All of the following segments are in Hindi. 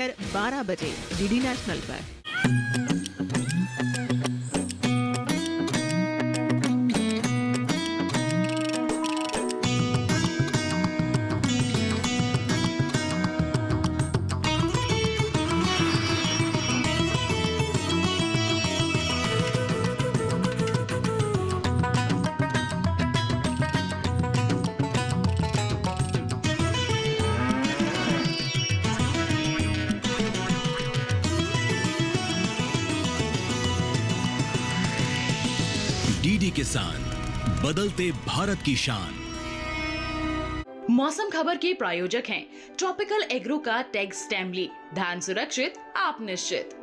12 बजे डीडी नेशनल पर। डीडी किसान, बदलते भारत की शान। मौसम खबर के प्रायोजक हैं ट्रॉपिकल एग्रो का टैग स्टैमली। धान सुरक्षित, आप निश्चित।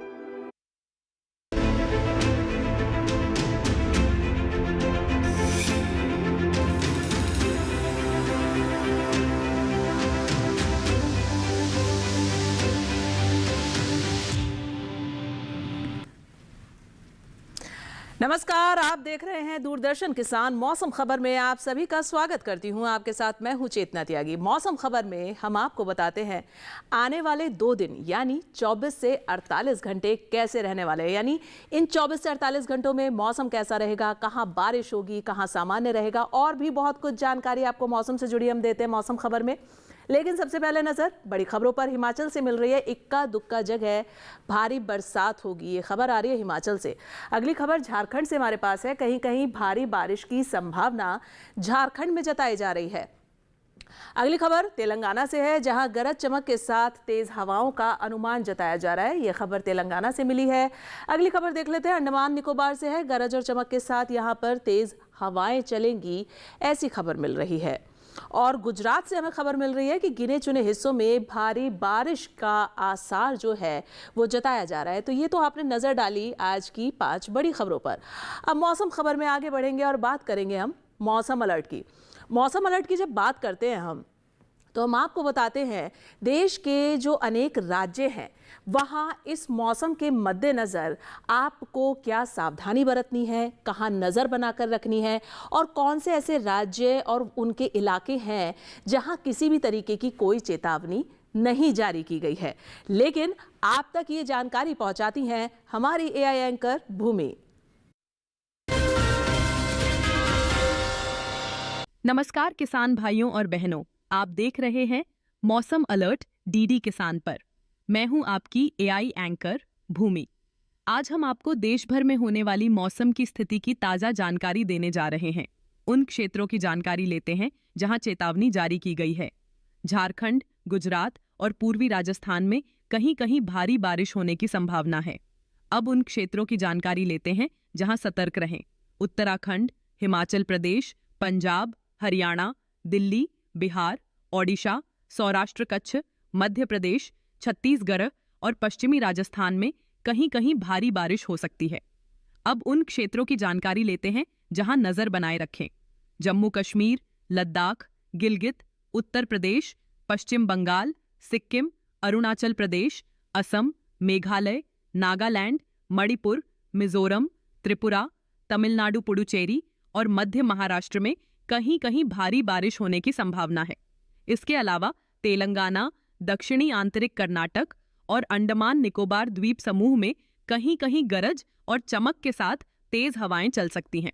नमस्कार, आप देख रहे हैं दूरदर्शन किसान। मौसम खबर में आप सभी का स्वागत करती हूं। आपके साथ मैं हूं चेतना त्यागी। मौसम खबर में हम आपको बताते हैं आने वाले 2 दिन यानी 24 से 48 घंटे कैसे रहने वाले हैं। यानी इन 24 से 48 घंटों में मौसम कैसा रहेगा, कहां बारिश होगी, कहां सामान्य रहेगा, और भी बहुत कुछ जानकारी आपको मौसम से जुड़ी हम देते हैं मौसम खबर में। लेकिन सबसे पहले नजर बड़ी खबरों पर हिमाचल से मिल रही है। इक्का दुक्का जगह भारी बरसात होगी, ये खबर आ रही है हिमाचल से। अगली खबर झारखंड से हमारे पास है। कहीं कहीं भारी बारिश की संभावना झारखंड में जताई जा रही है। अगली खबर तेलंगाना से है, जहां गरज चमक के साथ तेज हवाओं का अनुमान जताया जा रहा है। यह खबर तेलंगाना से मिली है। अगली खबर देख लेते हैं, अंडमान निकोबार से है। गरज और चमक के साथ यहां पर तेज हवाएं चलेंगी, ऐसी खबर मिल रही है। और गुजरात से हमें खबर मिल रही है कि गिने चुने हिस्सों में भारी बारिश का आसार जो है वो जताया जा रहा है। तो ये तो आपने नजर डाली आज की 5 बड़ी खबरों पर। अब मौसम खबर में आगे बढ़ेंगे और बात करेंगे हम मौसम अलर्ट की। मौसम अलर्ट की जब बात करते हैं हम, तो हम आपको बताते हैं देश के जो अनेक राज्य हैं वहाँ इस मौसम के मद्देनज़र आपको क्या सावधानी बरतनी है, कहाँ नज़र बनाकर रखनी है, और कौन से ऐसे राज्य और उनके इलाके हैं जहाँ किसी भी तरीके की कोई चेतावनी नहीं जारी की गई है। लेकिन आप तक ये जानकारी पहुँचाती हैं हमारी एआई एंकर भूमि। नमस्कार किसान भाइयों और बहनों, आप देख रहे हैं मौसम अलर्ट डीडी किसान पर। मैं हूं आपकी एआई एंकर भूमि। आज हम आपको देश भर में होने वाली मौसम की स्थिति की ताज़ा जानकारी देने जा रहे हैं। उन क्षेत्रों की जानकारी लेते हैं जहां चेतावनी जारी की गई है। झारखंड, गुजरात और पूर्वी राजस्थान में कहीं कहीं भारी बारिश होने की संभावना है। अब उन क्षेत्रों की जानकारी लेते हैं जहां सतर्क रहें। उत्तराखंड, हिमाचल प्रदेश, पंजाब, हरियाणा, दिल्ली, बिहार, ओडिशा, सौराष्ट्र कच्छ, मध्य प्रदेश, छत्तीसगढ़ और पश्चिमी राजस्थान में कहीं कहीं भारी बारिश हो सकती है। अब उन क्षेत्रों की जानकारी लेते हैं जहां नजर बनाए रखें। जम्मू कश्मीर, लद्दाख, गिलगित, उत्तर प्रदेश, पश्चिम बंगाल, सिक्किम, अरुणाचल प्रदेश, असम, मेघालय, नागालैंड, मणिपुर, मिजोरम, त्रिपुरा, तमिलनाडु, पुडुचेरी और मध्य महाराष्ट्र में कहीं कहीं भारी बारिश होने की संभावना है। इसके अलावा तेलंगाना, दक्षिणी आंतरिक कर्नाटक और अंडमान निकोबार द्वीप समूह में कहीं कहीं गरज और चमक के साथ तेज हवाएं चल सकती हैं।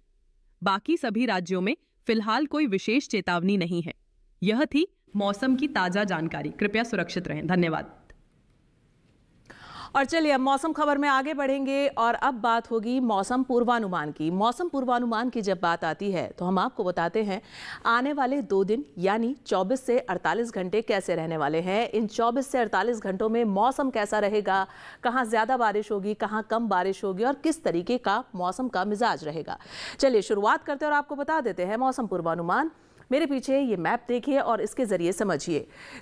बाकी सभी राज्यों में फिलहाल कोई विशेष चेतावनी नहीं है। यह थी मौसम की ताजा जानकारी। कृपया सुरक्षित रहें। धन्यवाद। और चलिए अब मौसम खबर में आगे बढ़ेंगे और अब बात होगी मौसम पूर्वानुमान की। मौसम पूर्वानुमान की जब बात आती है तो हम आपको बताते हैं आने वाले 2 दिन यानी 24 से 48 घंटे कैसे रहने वाले हैं। इन 24 से 48 घंटों में मौसम कैसा रहेगा, कहाँ ज़्यादा बारिश होगी, कहाँ कम बारिश होगी और किस तरीके का मौसम का मिजाज रहेगा। चलिए शुरुआत करते हैं और आपको बता देते हैं मौसम पूर्वानुमान। मेरे पीछे ये मैप देखिए और इसके जरिए समझिए।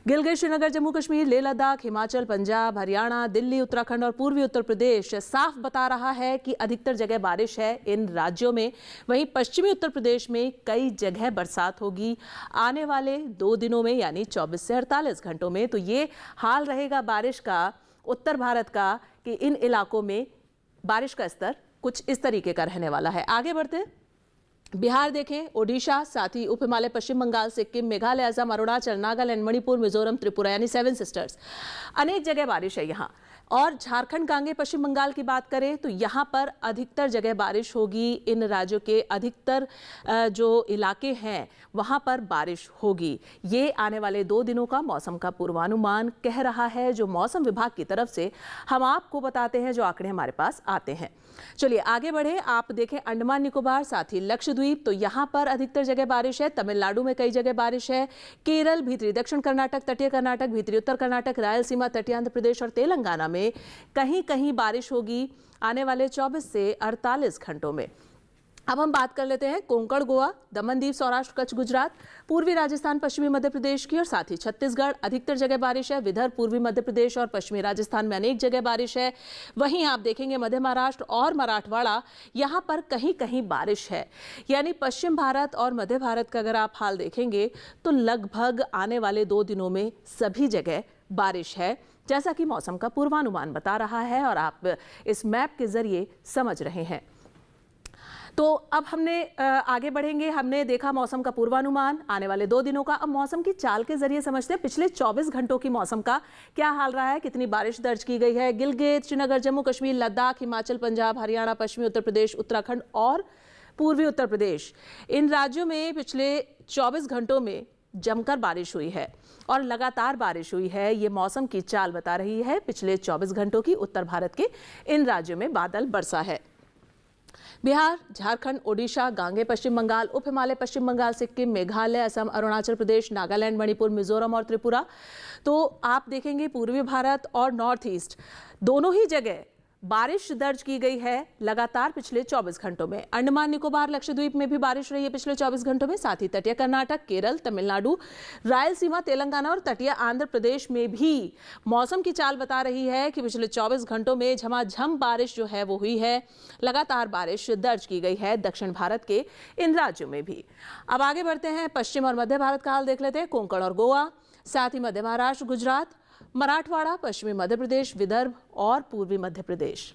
गिलगित, श्रीनगर, जम्मू कश्मीर, लेह लद्दाख, हिमाचल, पंजाब, हरियाणा, दिल्ली, उत्तराखंड और पूर्वी उत्तर प्रदेश साफ बता रहा है कि अधिकतर जगह बारिश है इन राज्यों में। वहीं पश्चिमी उत्तर प्रदेश में कई जगह बरसात होगी आने वाले 2 दिनों में यानी 24 से 48 घंटों में। तो ये हाल रहेगा बारिश का उत्तर भारत का कि इन इलाकों में बारिश का स्तर कुछ इस तरीके का रहने वाला है। आगे बढ़ते हैं। बिहार देखें, ओडिशा, साथ ही उप हिमालय, पश्चिम बंगाल, सिक्किम, मेघालय, असम, अरुणाचल, नागालैंड, मणिपुर, मिजोरम, त्रिपुरा यानी 7 सिस्टर्स, अनेक जगह बारिश है यहाँ। और झारखंड, गांगे, पश्चिम बंगाल की बात करें तो यहाँ पर अधिकतर जगह बारिश होगी। इन राज्यों के अधिकतर जो इलाके हैं वहाँ पर बारिश होगी। ये आने वाले 2 दिनों का मौसम का पूर्वानुमान कह रहा है, जो मौसम विभाग की तरफ से हम आपको बताते हैं, जो आंकड़े हमारे पास आते हैं। चलिए आगे बढ़े। आप देखें अंडमान निकोबार, साथ ही लक्षद्वीप, तो यहाँ पर अधिकतर जगह बारिश है। तमिलनाडु में कई जगह बारिश है। केरल, भीतरी दक्षिण कर्नाटक, तटीय कर्नाटक, भीतरी उत्तर कर्नाटक, रायलसीमा, तटीय आंध्र प्रदेश और तेलंगाना में कहीं कहीं बारिश होगी आने वाले 24 से 48 घंटों में। अब हम बात कर लेते हैं कोंकण, गोवा, दमन दीव, सौराष्ट्र, कच्छ, गुजरात, पूर्वी राजस्थान, पश्चिमी मध्य प्रदेश की और साथ ही छत्तीसगढ़, अधिकतर जगह बारिश है। विदर्भ, पूर्वी मध्य प्रदेश और पश्चिमी राजस्थान में अनेक जगह बारिश है। वहीं आप देखेंगे मध्य महाराष्ट्र और मराठवाड़ा, यहाँ पर कहीं कहीं बारिश है। यानी पश्चिम भारत और मध्य भारत का अगर आप हाल देखेंगे तो लगभग आने वाले 2 दिनों में सभी जगह बारिश है, जैसा कि मौसम का पूर्वानुमान बता रहा है और आप इस मैप के जरिए समझ रहे हैं। तो अब हमने आगे बढ़ेंगे। हमने देखा मौसम का पूर्वानुमान आने वाले 2 दिनों का। अब मौसम की चाल के जरिए समझते हैं पिछले 24 घंटों की मौसम का क्या हाल रहा है, कितनी बारिश दर्ज की गई है। गिलगित, श्रीनगर, जम्मू कश्मीर, लद्दाख, हिमाचल, पंजाब, हरियाणा, पश्चिमी उत्तर प्रदेश, उत्तराखंड और पूर्वी उत्तर प्रदेश, इन राज्यों में पिछले 24 घंटों में जमकर बारिश हुई है और लगातार बारिश हुई है। ये मौसम की चाल बता रही है पिछले 24 घंटों की। उत्तर भारत के इन राज्यों में बादल बरसा है। बिहार, झारखंड, ओडिशा, गांगे, पश्चिम बंगाल, उप हिमालय, पश्चिम बंगाल, सिक्किम, मेघालय, असम, अरुणाचल प्रदेश, नागालैंड, मणिपुर, मिजोरम और त्रिपुरा, तो आप देखेंगे पूर्वी भारत और नॉर्थ ईस्ट दोनों ही जगह बारिश दर्ज की गई है लगातार पिछले 24 घंटों में। अंडमान निकोबार, लक्षद्वीप में भी बारिश रही है पिछले 24 घंटों में। साथ ही तटीय कर्नाटक, केरल, तमिलनाडु, रायलसीमा, तेलंगाना और तटीय आंध्र प्रदेश में भी मौसम की चाल बता रही है कि पिछले 24 घंटों में झमाझम बारिश जो है वो हुई है। लगातार बारिश दर्ज की गई है दक्षिण भारत के इन राज्यों में भी। अब आगे बढ़ते हैं, पश्चिम और मध्य भारत का हाल देख लेते हैं। कोंकण और गोवा, साथ ही मध्य महाराष्ट्र, गुजरात, मराठवाड़ा, पश्चिमी मध्य प्रदेश, विदर्भ और पूर्वी मध्य प्रदेश,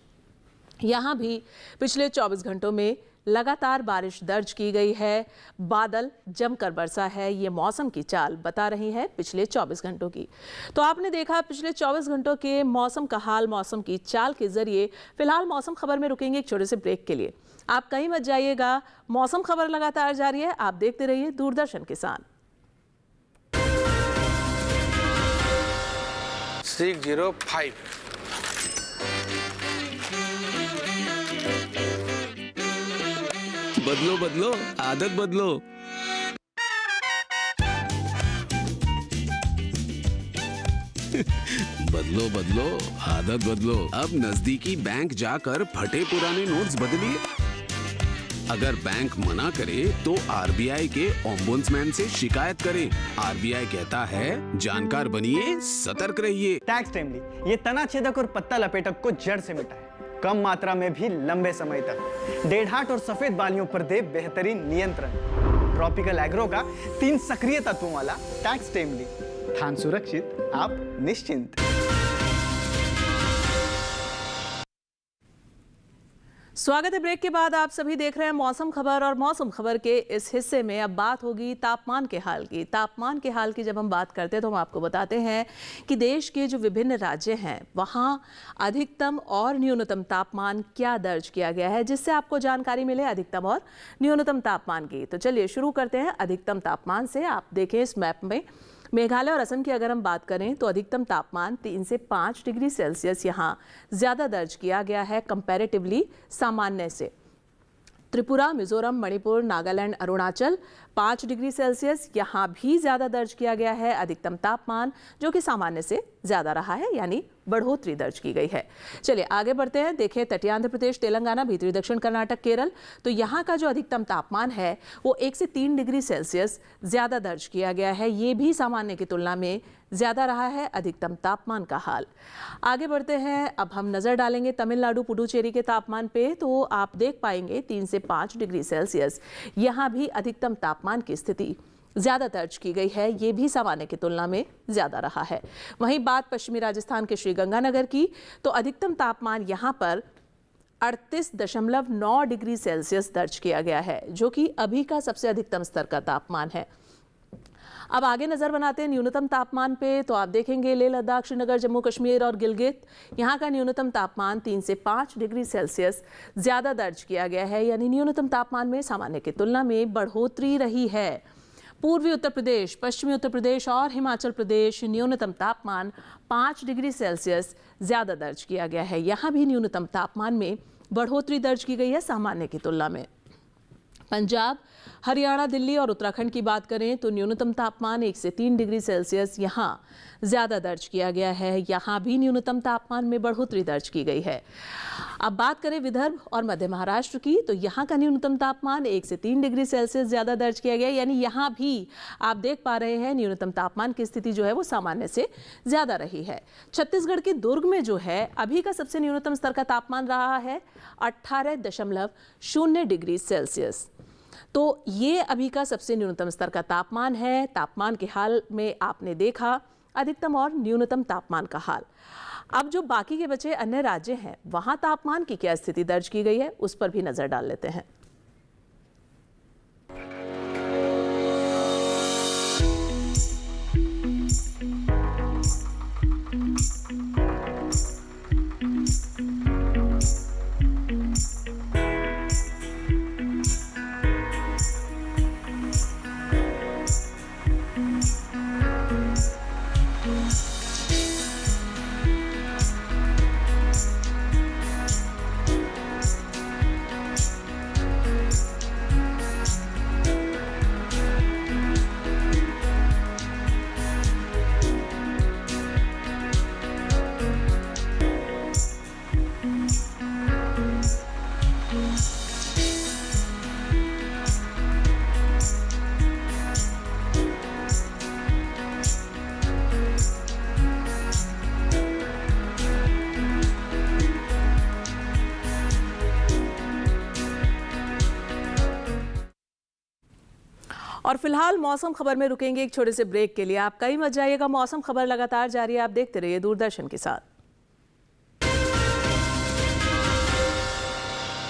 यहाँ भी पिछले 24 घंटों में लगातार बारिश दर्ज की गई है। बादल जमकर बरसा है। ये मौसम की चाल बता रही है पिछले 24 घंटों की। तो आपने देखा पिछले 24 घंटों के मौसम का हाल मौसम की चाल के जरिए। फिलहाल मौसम खबर में रुकेंगे एक छोटे से ब्रेक के लिए। आप कहीं मत जाइएगा, मौसम खबर लगातार जारी है। आप देखते रहिए दूरदर्शन किसान। 605 बदलो बदलो आदत बदलो। बदलो बदलो आदत बदलो। अब नजदीकी बैंक जाकर फटे पुराने नोट्स बदलिए। अगर बैंक मना करे तो आरबीआई के ओम्बुड्समैन से शिकायत करें। आरबीआई कहता है जानकार बनिए, सतर्क रहिए। टैक्स टाइमली ये तना छेदक और पत्ता लपेटक को जड़ से मिटाए, कम मात्रा में भी लंबे समय तक। डेढ़हाट और सफेद बालियों पर दे बेहतरीन नियंत्रण। ट्रॉपिकल एग्रो का 3 सक्रिय तत्वों वाला टैक्स टाइमली, धान सुरक्षित, आप निश्चिंत। स्वागत है ब्रेक के बाद। आप सभी देख रहे हैं मौसम खबर और मौसम खबर के इस हिस्से में अब बात होगी तापमान के हाल की। तापमान के हाल की जब हम बात करते हैं तो हम आपको बताते हैं कि देश के जो विभिन्न राज्य हैं वहाँ अधिकतम और न्यूनतम तापमान क्या दर्ज किया गया है, जिससे आपको जानकारी मिले अधिकतम और न्यूनतम तापमान की। तो चलिए शुरू करते हैं अधिकतम तापमान से। आप देखें इस मैप में मेघालय और असम की अगर हम बात करें तो अधिकतम तापमान 3 से 5 डिग्री सेल्सियस यहाँ ज़्यादा दर्ज किया गया है कंपैरेटिवली सामान्य से। त्रिपुरा, मिजोरम, मणिपुर, नागालैंड, अरुणाचल 5 डिग्री सेल्सियस यहाँ भी ज़्यादा दर्ज किया गया है अधिकतम तापमान, जो कि सामान्य से ज़्यादा रहा है, यानी बढ़ोतरी दर्ज की गई है। चलिए आगे बढ़ते हैं। देखें तटीय आंध्र प्रदेश, तेलंगाना, भीतरी दक्षिण कर्नाटक, केरल, तो यहाँ का जो अधिकतम तापमान है वो 1 से 3 डिग्री सेल्सियस ज़्यादा दर्ज किया गया है। ये भी सामान्य की तुलना में ज़्यादा रहा है अधिकतम तापमान का हाल। आगे बढ़ते हैं। अब हम नज़र डालेंगे तमिलनाडु, पुडुचेरी के तापमान पे, तो आप देख पाएंगे 3 से 5 डिग्री सेल्सियस यहाँ भी अधिकतम तापमान की स्थिति ज़्यादा दर्ज की गई है। ये भी सामान्य की तुलना में ज़्यादा रहा है। वहीं बात पश्चिमी राजस्थान के श्रीगंगानगर की, तो अधिकतम तापमान यहाँ पर 38.9 डिग्री सेल्सियस दर्ज किया गया है, जो कि अभी का सबसे अधिकतम स्तर का तापमान है। अब आगे नजर बनाते हैं न्यूनतम तापमान पे, तो आप देखेंगे लेह लद्दाख, श्रीनगर, जम्मू कश्मीर और गिलगित, यहाँ का न्यूनतम तापमान 3 से 5 डिग्री सेल्सियस ज्यादा दर्ज किया गया है, यानी न्यूनतम तापमान में सामान्य की तुलना में बढ़ोतरी रही है। पूर्वी उत्तर प्रदेश, पश्चिमी उत्तर प्रदेश और हिमाचल प्रदेश न्यूनतम तापमान 5 डिग्री सेल्सियस ज्यादा दर्ज किया गया है। यहाँ भी न्यूनतम तापमान में बढ़ोतरी दर्ज की गई है सामान्य की तुलना में। पंजाब, हरियाणा, दिल्ली और उत्तराखंड की बात करें तो न्यूनतम तापमान 1 से 3 डिग्री सेल्सियस यहाँ ज़्यादा दर्ज किया गया है। यहाँ भी न्यूनतम तापमान में बढ़ोतरी दर्ज की गई है। अब बात करें विदर्भ और मध्य महाराष्ट्र की, तो यहाँ का न्यूनतम तापमान 1 से 3 डिग्री सेल्सियस ज़्यादा दर्ज किया गया है, यानी यहाँ भी आप देख पा रहे हैं न्यूनतम तापमान की स्थिति जो है वो सामान्य से ज़्यादा रही है। छत्तीसगढ़ के दुर्ग में जो है अभी का सबसे न्यूनतम स्तर का तापमान रहा है 18.0 डिग्री सेल्सियस। तो ये अभी का सबसे न्यूनतम स्तर का तापमान है। तापमान के हाल में आपने देखा अधिकतम और न्यूनतम तापमान का हाल। अब जो बाकी के बचे अन्य राज्य हैं, वहां तापमान की क्या स्थिति दर्ज की गई है, उस पर भी नजर डाल लेते हैं। और फिलहाल मौसम खबर में रुकेंगे एक छोटे से ब्रेक के लिए। आप कहीं मत जाइएगा, मौसम खबर लगातार जारी है, आप देखते रहिए दूरदर्शन के साथ।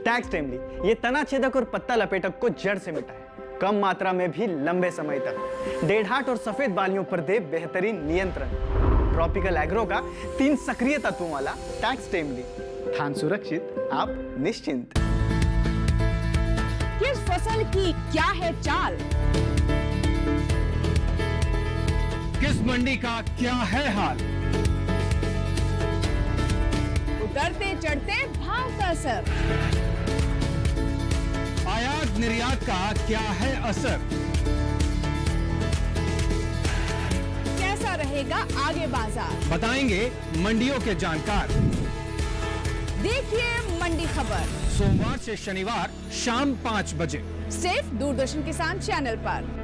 टैक्स टाइमली, ये तना छेदक और पत्ता लपेटक को जड़ से मिटाए, कम मात्रा में भी लंबे समय तक। डेढ़ाट और सफेद बालियों पर दे बेहतरीन नियंत्रण। ट्रॉपिकल एग्रो का 3 सक्रिय तत्वों वाला टैक्स टाइमली, धान सुरक्षित, आप निश्चिंत। किस फसल की क्या है चाल, किस मंडी का क्या है हाल, उतरते चढ़ते भाव का असर, आयात निर्यात का क्या है असर, कैसा रहेगा आगे बाजार, बताएंगे मंडियों के जानकार। देखिए मंडी खबर सोमवार से शनिवार शाम 5 बजे सिर्फ दूरदर्शन किसान चैनल पर।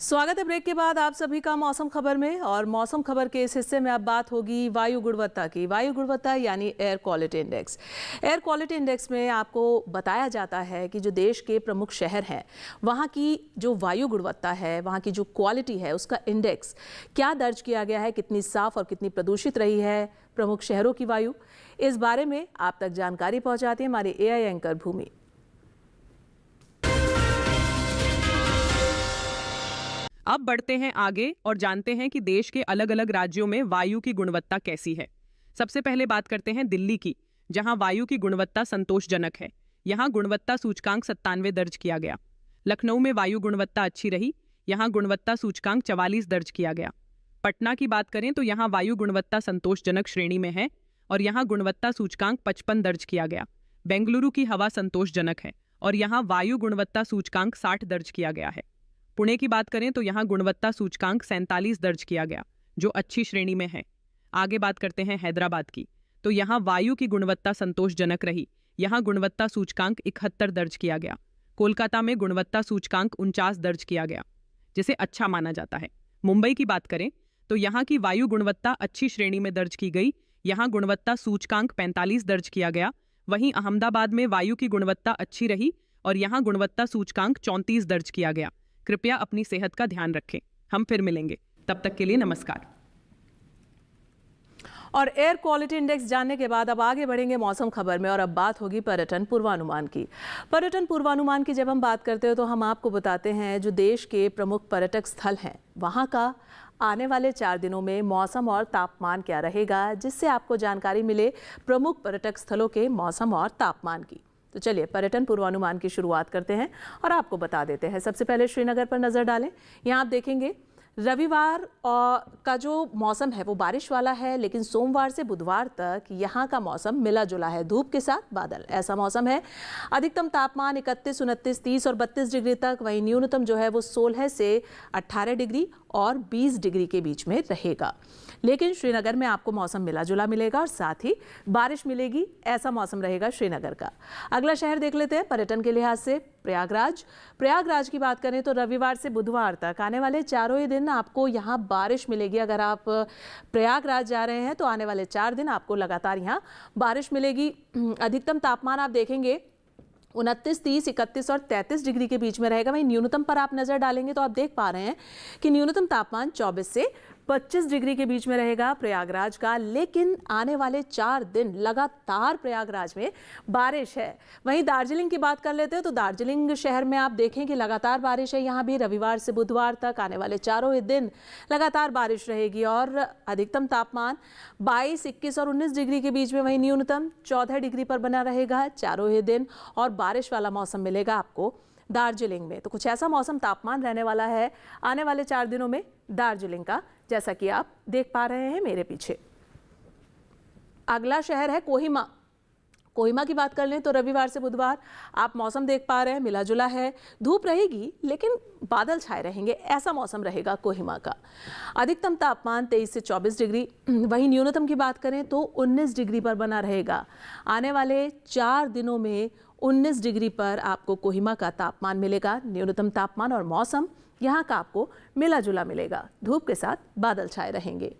स्वागत है ब्रेक के बाद आप सभी का मौसम खबर में। और मौसम खबर के इस हिस्से में अब बात होगी वायु गुणवत्ता की। वायु गुणवत्ता यानी air quality index. Air quality index में आपको बताया जाता है कि जो देश के प्रमुख शहर हैं वहाँ की जो वायु गुणवत्ता है, वहाँ की जो क्वालिटी है, उसका इंडेक्स क्या दर्ज किया गया है, कितनी साफ और कितनी प्रदूषित रही है प्रमुख शहरों की वायु। इस बारे में आप तक जानकारी पहुँचाती है हमारे AI एंकर भूमि। अब बढ़ते हैं आगे और जानते हैं कि देश के अलग अलग राज्यों में वायु की गुणवत्ता कैसी है। सबसे पहले बात करते हैं दिल्ली की, जहां वायु की गुणवत्ता संतोषजनक है। यहां गुणवत्ता सूचकांक 97 दर्ज किया गया। लखनऊ में वायु गुणवत्ता अच्छी रही, यहां गुणवत्ता सूचकांक 44 दर्ज किया गया। पटना की बात करें तो यहां वायु गुणवत्ता संतोषजनक श्रेणी में है और यहां गुणवत्ता सूचकांक 55 दर्ज किया गया। बेंगलुरु की हवा संतोषजनक है और यहां वायु गुणवत्ता सूचकांक 60 दर्ज किया गया है। पुणे की बात करें तो यहां गुणवत्ता सूचकांक 47 दर्ज किया गया, जो अच्छी श्रेणी में है। आगे बात करते हैं हैदराबाद की, तो यहां वायु की गुणवत्ता संतोषजनक रही, यहां गुणवत्ता सूचकांक 71 दर्ज किया गया। कोलकाता में गुणवत्ता सूचकांक 49 दर्ज किया गया, जिसे अच्छा माना जाता है। मुंबई की बात करें तो यहां की वायु गुणवत्ता अच्छी श्रेणी में दर्ज की गई, यहां गुणवत्ता सूचकांक 45 दर्ज किया गया। वहीं अहमदाबाद में वायु की गुणवत्ता अच्छी रही और यहां गुणवत्ता सूचकांक 34 दर्ज किया गया। कृपया अपनी सेहत का ध्यान रखें। हम फिर मिलेंगे, तब तक के लिए नमस्कार। और एयर क्वालिटी इंडेक्स जानने के बाद अब आगे बढ़ेंगे मौसम खबर में और अब बात होगी पर्यटन पूर्वानुमान की। पर्यटन पूर्वानुमान की जब हम बात करते हैं तो हम आपको बताते हैं जो देश के प्रमुख पर्यटक स्थल हैं वहाँ का आने वाले 4 दिनों में मौसम और तापमान क्या रहेगा, जिससे आपको जानकारी मिले प्रमुख पर्यटक स्थलों के मौसम और तापमान की। तो चलिए पर्यटन पूर्वानुमान की शुरुआत करते हैं और आपको बता देते हैं। सबसे पहले श्रीनगर पर नजर डालें। यहाँ आप देखेंगे रविवार का जो मौसम है वो बारिश वाला है, लेकिन सोमवार से बुधवार तक यहाँ का मौसम मिला जुला है, धूप के साथ बादल, ऐसा मौसम है। अधिकतम तापमान 31, 29, 30 और 32 डिग्री तक, वहीं न्यूनतम जो है वो 16 से 18 डिग्री और 20 डिग्री के बीच में रहेगा। लेकिन श्रीनगर में आपको मौसम मिला जुला मिलेगा और साथ ही बारिश मिलेगी, ऐसा मौसम रहेगा श्रीनगर का। अगला शहर देख लेते हैं पर्यटन के लिहाज से, प्रयागराज। प्रयागराज की बात करें तो रविवार से बुधवार तक आने वाले चारों ही दिन आपको यहाँ बारिश मिलेगी। अगर आप प्रयागराज जा रहे हैं तो आने वाले 4 दिन आपको लगातार यहाँ बारिश मिलेगी। अधिकतम तापमान आप देखेंगे 29, 30, 31 और 33 डिग्री के बीच में रहेगा। वहीं न्यूनतम पर आप नजर डालेंगे तो आप देख पा रहे हैं कि न्यूनतम तापमान 24 से 25 डिग्री के बीच में रहेगा प्रयागराज का। लेकिन आने वाले 4 दिन लगातार प्रयागराज में बारिश है। वहीं दार्जिलिंग की बात कर लेते हैं तो दार्जिलिंग शहर में आप देखें कि लगातार बारिश है। यहाँ भी रविवार से बुधवार तक आने वाले चारों ही दिन लगातार बारिश रहेगी और अधिकतम तापमान 22, 21 और 19 डिग्री के बीच में, वहीं न्यूनतम 14 डिग्री पर बना रहेगा चारों ही दिन और बारिश वाला मौसम मिलेगा आपको दार्जिलिंग में। तो कुछ ऐसा मौसम तापमान रहने वाला है आने वाले 4 दिनों में दार्जिलिंग का, जैसा कि आप देख पा रहे हैं मेरे पीछे। अगला शहर है कोहिमा। कोहिमा की बात कर लें तो रविवार से बुधवार आप मौसम देख पा रहे हैं मिला जुला है, धूप रहेगी लेकिन बादल छाए रहेंगे, ऐसा मौसम रहेगा कोहिमा का। अधिकतम तापमान 23 से 24 डिग्री, वहीं न्यूनतम की बात करें तो 19 डिग्री पर बना रहेगा। आने वाले 4 दिनों में 19 डिग्री पर आपको कोहिमा का तापमान मिलेगा। न्यूनतम तापमान और मौसम यहाँ का आपको मिला जुला मिलेगा, धूप के साथ बादल छाए रहेंगे।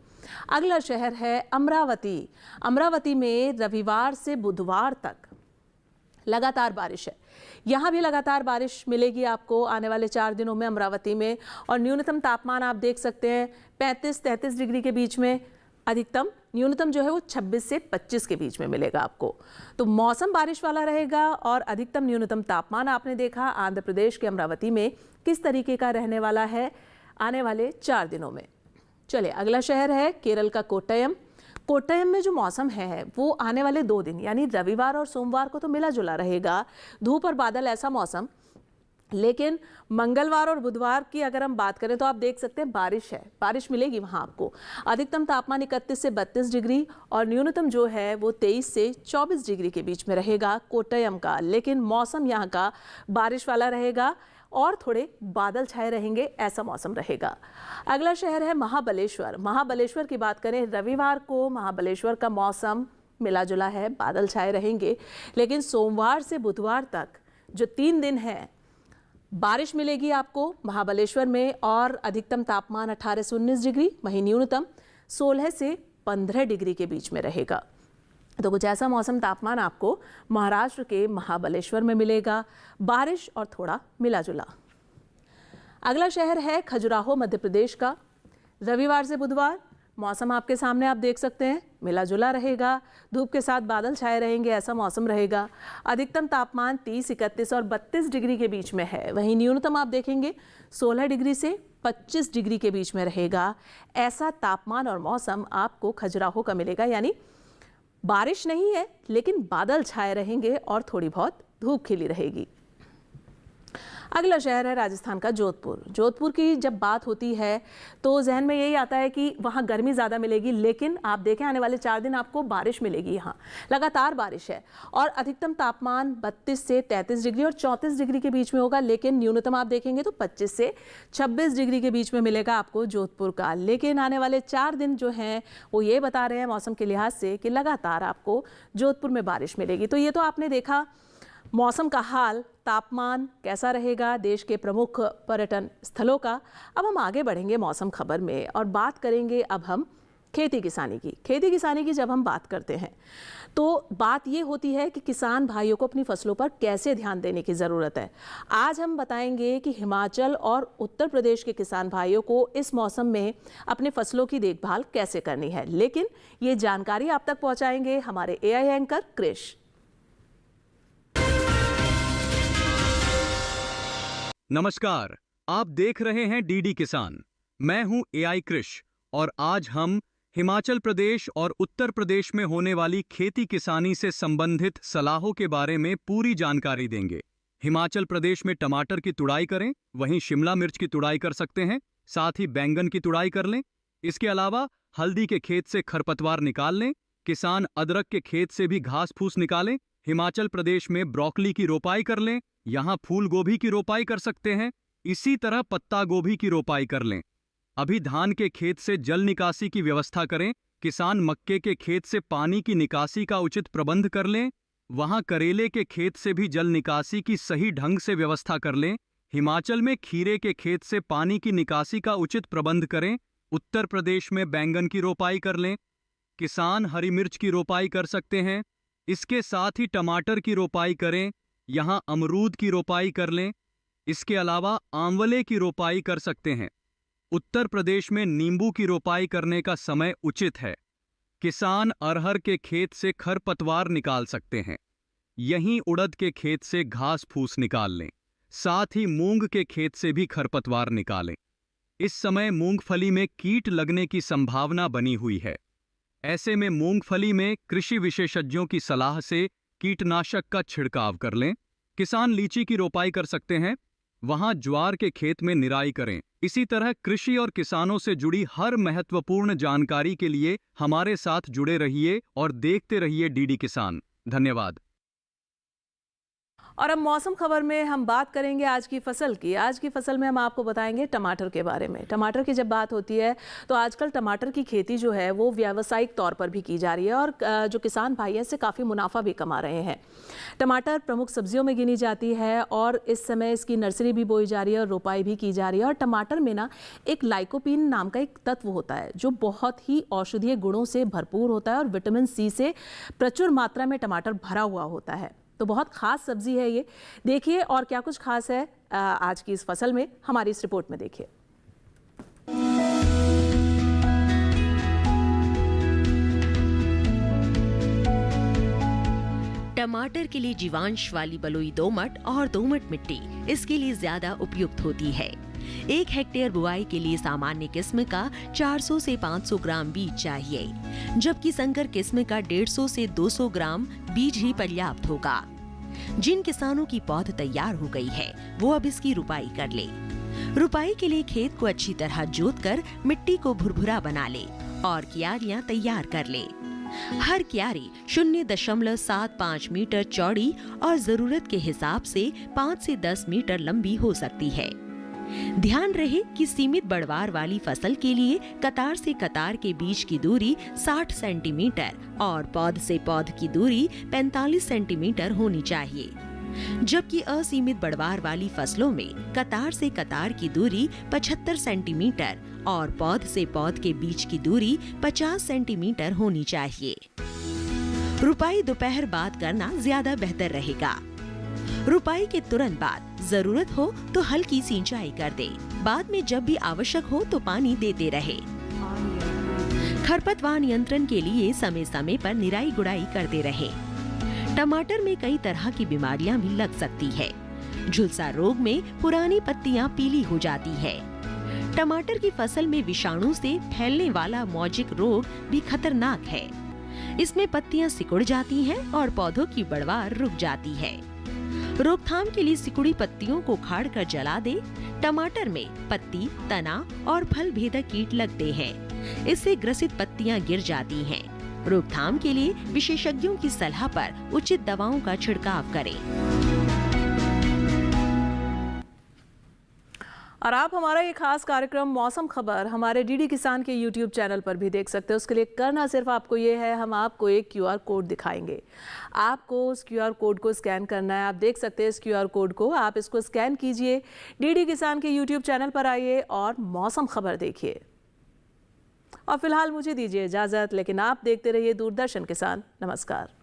अगला शहर है अमरावती। अमरावती में रविवार से बुधवार तक लगातार बारिश है। यहाँ भी लगातार बारिश मिलेगी आपको आने वाले 4 दिनों में अमरावती में और न्यूनतम तापमान आप देख सकते हैं 35-33 डिग्री के बीच में। अधिकतम न्यूनतम जो है वो 26 से 25 के बीच में मिलेगा आपको। तो मौसम बारिश वाला रहेगा और अधिकतम न्यूनतम तापमान आपने देखा आंध्र प्रदेश के अमरावती में किस तरीके का रहने वाला है आने वाले 4 दिनों में। चलिए अगला शहर है केरल का कोट्टयम। कोट्टयम में जो मौसम है वो आने वाले 2 दिन यानी रविवार और सोमवार को तो मिला जुला रहेगा, धूप और बादल ऐसा मौसम। लेकिन मंगलवार और बुधवार की अगर हम बात करें तो आप देख सकते हैं बारिश है, बारिश मिलेगी वहाँ आपको। अधिकतम तापमान 31 से 32 डिग्री और न्यूनतम जो है वो 23 से 24 डिग्री के बीच में रहेगा कोट्टयम का। लेकिन मौसम यहाँ का बारिश वाला रहेगा और थोड़े बादल छाए रहेंगे, ऐसा मौसम रहेगा। अगला शहर है महाबलेश्वर। महाबलेश्वर की बात करें रविवार को महाबलेश्वर का मौसम मिला जुला है, बादल छाए रहेंगे। लेकिन सोमवार से बुधवार तक जो 3 दिन है बारिश मिलेगी आपको महाबलेश्वर में और अधिकतम तापमान 18 से 19 डिग्री, वहीं न्यूनतम 16 से 15 डिग्री के बीच में रहेगा। तो कुछ ऐसा मौसम तापमान आपको महाराष्ट्र के महाबलेश्वर में मिलेगा, बारिश और थोड़ा मिला जुला। अगला शहर है खजुराहो मध्य प्रदेश का। रविवार से बुधवार मौसम आपके सामने आप देख सकते हैं मिला जुला रहेगा, धूप के साथ बादल छाए रहेंगे, ऐसा मौसम रहेगा। अधिकतम तापमान 30, 31 और 32 डिग्री के बीच में है, वहीं न्यूनतम आप देखेंगे 16 डिग्री से 25 डिग्री के बीच में रहेगा। ऐसा तापमान और मौसम आपको खजुराहो का मिलेगा, यानी बारिश नहीं है लेकिन बादल छाए रहेंगे और थोड़ी बहुत धूप खिली रहेगी। अगला शहर है राजस्थान का जोधपुर। जोधपुर की जब बात होती है तो जहन में यही आता है कि वहाँ गर्मी ज़्यादा मिलेगी, लेकिन आप देखें आने वाले 4 दिन आपको बारिश मिलेगी। यहाँ लगातार बारिश है और अधिकतम तापमान 32 से 33 डिग्री और 34 डिग्री के बीच में होगा। लेकिन न्यूनतम आप देखेंगे तो 25 से 26 डिग्री के बीच में मिलेगा आपको जोधपुर का। लेकिन आने वाले 4 दिन जो हैं वो ये बता रहे हैं मौसम के लिहाज से कि लगातार आपको जोधपुर में बारिश मिलेगी। तो ये तो आपने देखा मौसम का हाल, तापमान कैसा रहेगा देश के प्रमुख पर्यटन स्थलों का। अब हम आगे बढ़ेंगे मौसम खबर में और बात करेंगे अब हम खेती किसानी की जब हम बात करते हैं तो बात ये होती है कि किसान भाइयों को अपनी फसलों पर कैसे ध्यान देने की ज़रूरत है। आज हम बताएंगे कि हिमाचल और उत्तर प्रदेश के किसान भाइयों को इस मौसम में अपने फसलों की देखभाल कैसे करनी है, लेकिन ये जानकारी आप तक पहुंचाएंगे हमारे एआई एंकर क्रिश। नमस्कार, आप देख रहे हैं डीडी किसान। मैं हूं एआई क्रिश और आज हम हिमाचल प्रदेश और उत्तर प्रदेश में होने वाली खेती किसानी से संबंधित सलाहों के बारे में पूरी जानकारी देंगे। हिमाचल प्रदेश में टमाटर की तुड़ाई करें, वहीं शिमला मिर्च की तुड़ाई कर सकते हैं, साथ ही बैंगन की तुड़ाई कर लें। इसके अलावा हल्दी के खेत से खरपतवार निकाल लें। किसान अदरक के खेत से भी घास फूस निकालें। हिमाचल प्रदेश में ब्रोकली की रोपाई कर लें, यहाँ फूल गोभी की रोपाई कर सकते हैं। इसी तरह पत्ता गोभी की रोपाई कर लें। अभी धान के खेत से जल निकासी की व्यवस्था करें। किसान मक्के के खेत से पानी की निकासी का उचित प्रबंध कर लें। वहां करेले के खेत से भी जल निकासी की सही ढंग से व्यवस्था कर लें। हिमाचल में खीरे के खेत से पानी की निकासी का उचित प्रबंध करें। उत्तर प्रदेश में बैंगन की रोपाई कर लें। किसान हरी मिर्च की रोपाई कर सकते हैं। इसके साथ ही टमाटर की रोपाई करें। यहाँ अमरूद की रोपाई कर लें। इसके अलावा आंवले की रोपाई कर सकते हैं। उत्तर प्रदेश में नींबू की रोपाई करने का समय उचित है। किसान अरहर के खेत से खरपतवार निकाल सकते हैं। यहीं उड़द के खेत से घास फूस निकाल लें। साथ ही मूंग के खेत से भी खरपतवार निकालें। इस समय मूंगफली में कीट लगने की संभावना बनी हुई है। ऐसे में मूंगफली में कृषि विशेषज्ञों की सलाह से कीटनाशक का छिड़काव कर लें। किसान लीची की रोपाई कर सकते हैं। वहां ज्वार के खेत में निराई करें। इसी तरह कृषि और किसानों से जुड़ी हर महत्वपूर्ण जानकारी के लिए हमारे साथ जुड़े रहिए और देखते रहिए डीडी किसान। धन्यवाद। और अब मौसम खबर में हम बात करेंगे आज की फसल की। आज की फसल में हम आपको बताएंगे टमाटर के बारे में। टमाटर की जब बात होती है तो आजकल टमाटर की खेती जो है वो व्यावसायिक तौर पर भी की जा रही है और जो किसान भाई हैं इससे काफ़ी मुनाफा भी कमा रहे हैं। टमाटर प्रमुख सब्जियों में गिनी जाती है और इस समय इसकी नर्सरी भी बोई जा रही है और रोपाई भी की जा रही है। और टमाटर में ना एक लाइकोपीन नाम का एक तत्व होता है जो बहुत ही औषधीय गुणों से भरपूर होता है और विटामिन सी से प्रचुर मात्रा में टमाटर भरा हुआ होता है। तो बहुत खास सब्जी है ये। देखिए और क्या कुछ खास है आज की इस फसल में, हमारी इस रिपोर्ट में देखिए। टमाटर के लिए जीवांश वाली बलुई दोमट और दोमट मिट्टी इसके लिए ज्यादा उपयुक्त होती है। 1 हेक्टेयर बुआई के लिए सामान्य किस्म का 400 से 500 ग्राम बीज चाहिए, जबकि संकर किस्म का 150 से 200 ग्राम बीज ही पर्याप्त होगा। जिन किसानों की पौध तैयार हो गई है वो अब इसकी रुपाई कर ले। रुपाई के लिए खेत को अच्छी तरह जोतकर मिट्टी को भुरभुरा बना ले और क्यारियां तैयार कर ले। हर क्यारी 0.75 मीटर चौड़ी और जरूरत के हिसाब से 5 से 10 मीटर लंबी हो सकती है। ध्यान रहे कि सीमित बढ़वार वाली फसल के लिए कतार से कतार के बीच की दूरी 60 सेंटीमीटर और पौध से पौध की दूरी 45 सेंटीमीटर होनी चाहिए, जबकि असीमित बढ़वार वाली फसलों में कतार से कतार की दूरी 75 सेंटीमीटर और पौध से पौध के बीच की दूरी 50 सेंटीमीटर होनी चाहिए। रुपाई दोपहर बाद करना ज्यादा बेहतर रहेगा। रुपाई के तुरंत बाद जरूरत हो तो हल्की सिंचाई कर दे। बाद में जब भी आवश्यक हो तो पानी देते रहे। खरपतवार नियंत्रण के लिए समय समय पर निराई गुड़ाई करते रहे। टमाटर में कई तरह की बीमारियां भी लग सकती है। झुलसा रोग में पुरानी पत्तियां पीली हो जाती है। टमाटर की फसल में विषाणु से फैलने वाला मौजिक रोग भी खतरनाक है। इसमें पत्तियां सिकुड़ जाती हैं और पौधों की बढ़वार रुक जाती है। रोकथाम के लिए सिकुड़ी पत्तियों को उखाड़कर जला दे। टमाटर में पत्ती, तना और फल भेदक कीट लगते हैं। इससे ग्रसित पत्तियां गिर जाती हैं। रोकथाम के लिए विशेषज्ञों की सलाह पर उचित दवाओं का छिड़काव करें। और आप हमारा ये खास कार्यक्रम मौसम खबर हमारे डीडी किसान के YouTube चैनल पर भी देख सकते हैं। उसके लिए करना सिर्फ आपको ये है, हम आपको एक QR कोड दिखाएंगे। आपको उस QR कोड को स्कैन करना है। आप देख सकते हैं इस QR कोड को, आप इसको स्कैन कीजिए, डीडी किसान के YouTube चैनल पर आइए और मौसम खबर देखिए। और फिलहाल मुझे दीजिए इजाजत, लेकिन आप देखते रहिए दूरदर्शन किसान। नमस्कार।